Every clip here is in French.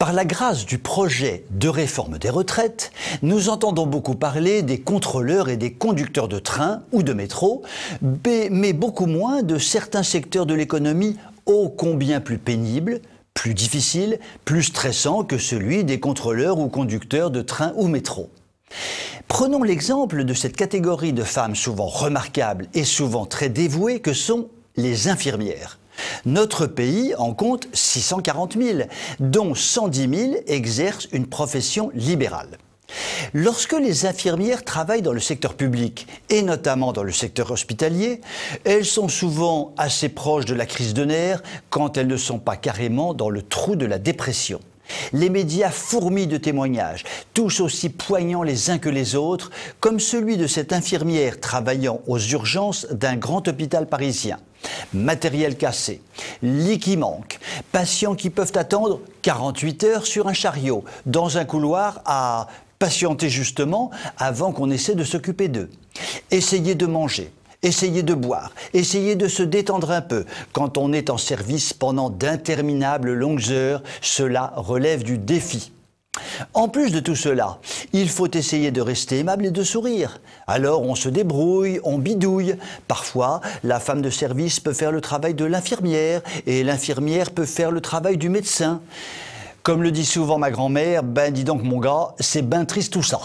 Par la grâce du projet de réforme des retraites, nous entendons beaucoup parler des contrôleurs et des conducteurs de train ou de métro, mais beaucoup moins de certains secteurs de l'économie ô combien plus pénibles, plus difficiles, plus stressants que celui des contrôleurs ou conducteurs de train ou métro. Prenons l'exemple de cette catégorie de femmes souvent remarquables et souvent très dévouées que sont les infirmières. Notre pays en compte 640 000, dont 110 000 exercent une profession libérale. Lorsque les infirmières travaillent dans le secteur public, et notamment dans le secteur hospitalier, elles sont souvent assez proches de la crise de nerfs quand elles ne sont pas carrément dans le trou de la dépression. Les médias fourmillent de témoignages, tous aussi poignants les uns que les autres, comme celui de cette infirmière travaillant aux urgences d'un grand hôpital parisien. Matériel cassé, lits qui manquent, patients qui peuvent attendre 48 heures sur un chariot, dans un couloir à patienter justement avant qu'on essaie de s'occuper d'eux. Essayez de manger. Essayez de boire, essayez de se détendre un peu. Quand on est en service pendant d'interminables longues heures, cela relève du défi. En plus de tout cela, il faut essayer de rester aimable et de sourire. Alors on se débrouille, on bidouille. Parfois, la femme de service peut faire le travail de l'infirmière et l'infirmière peut faire le travail du médecin. Comme le dit souvent ma grand-mère, ben dis donc mon gars, c'est ben triste tout ça.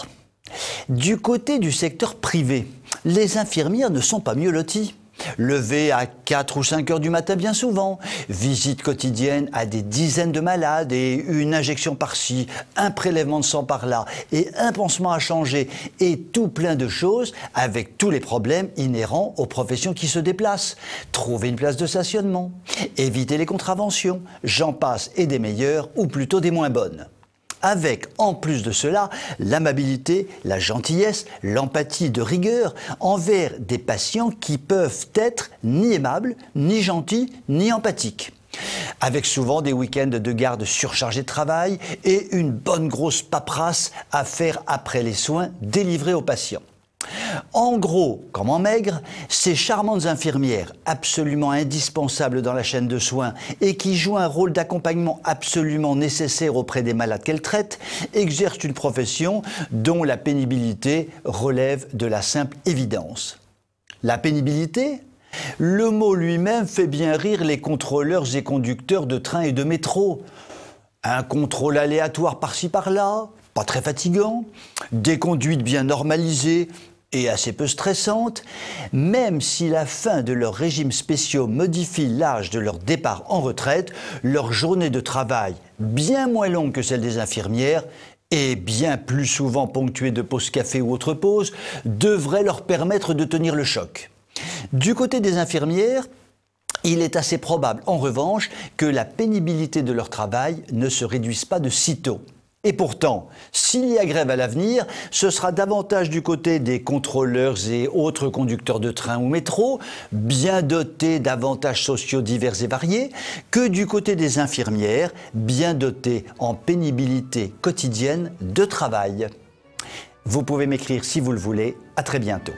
Du côté du secteur privé, les infirmières ne sont pas mieux loties. Levées à 4 ou 5 heures du matin bien souvent, visites quotidiennes à des dizaines de malades et une injection par-ci, un prélèvement de sang par-là et un pansement à changer et tout plein de choses avec tous les problèmes inhérents aux professions qui se déplacent. Trouver une place de stationnement, éviter les contraventions, j'en passe et des meilleures ou plutôt des moins bonnes. Avec, en plus de cela, l'amabilité, la gentillesse, l'empathie de rigueur envers des patients qui peuvent être ni aimables, ni gentils, ni empathiques. Avec souvent des week-ends de garde surchargés de travail et une bonne grosse paperasse à faire après les soins délivrés aux patients. En gros, comme en maigre, ces charmantes infirmières, absolument indispensables dans la chaîne de soins et qui jouent un rôle d'accompagnement absolument nécessaire auprès des malades qu'elles traitent, exercent une profession dont la pénibilité relève de la simple évidence. La pénibilité ? Le mot lui-même fait bien rire les contrôleurs et conducteurs de train et de métro. Un contrôle aléatoire par-ci par-là, pas très fatigant, des conduites bien normalisées et assez peu stressantes, même si la fin de leurs régimes spéciaux modifie l'âge de leur départ en retraite, leur journée de travail, bien moins longue que celle des infirmières, et bien plus souvent ponctuée de pauses café ou autres pauses, devrait leur permettre de tenir le choc. Du côté des infirmières, il est assez probable, en revanche, que la pénibilité de leur travail ne se réduise pas de sitôt. Et pourtant, s'il y a grève à l'avenir, ce sera davantage du côté des contrôleurs et autres conducteurs de train ou métro, bien dotés d'avantages sociaux divers et variés, que du côté des infirmières, bien dotées en pénibilité quotidienne de travail. Vous pouvez m'écrire si vous le voulez. À très bientôt.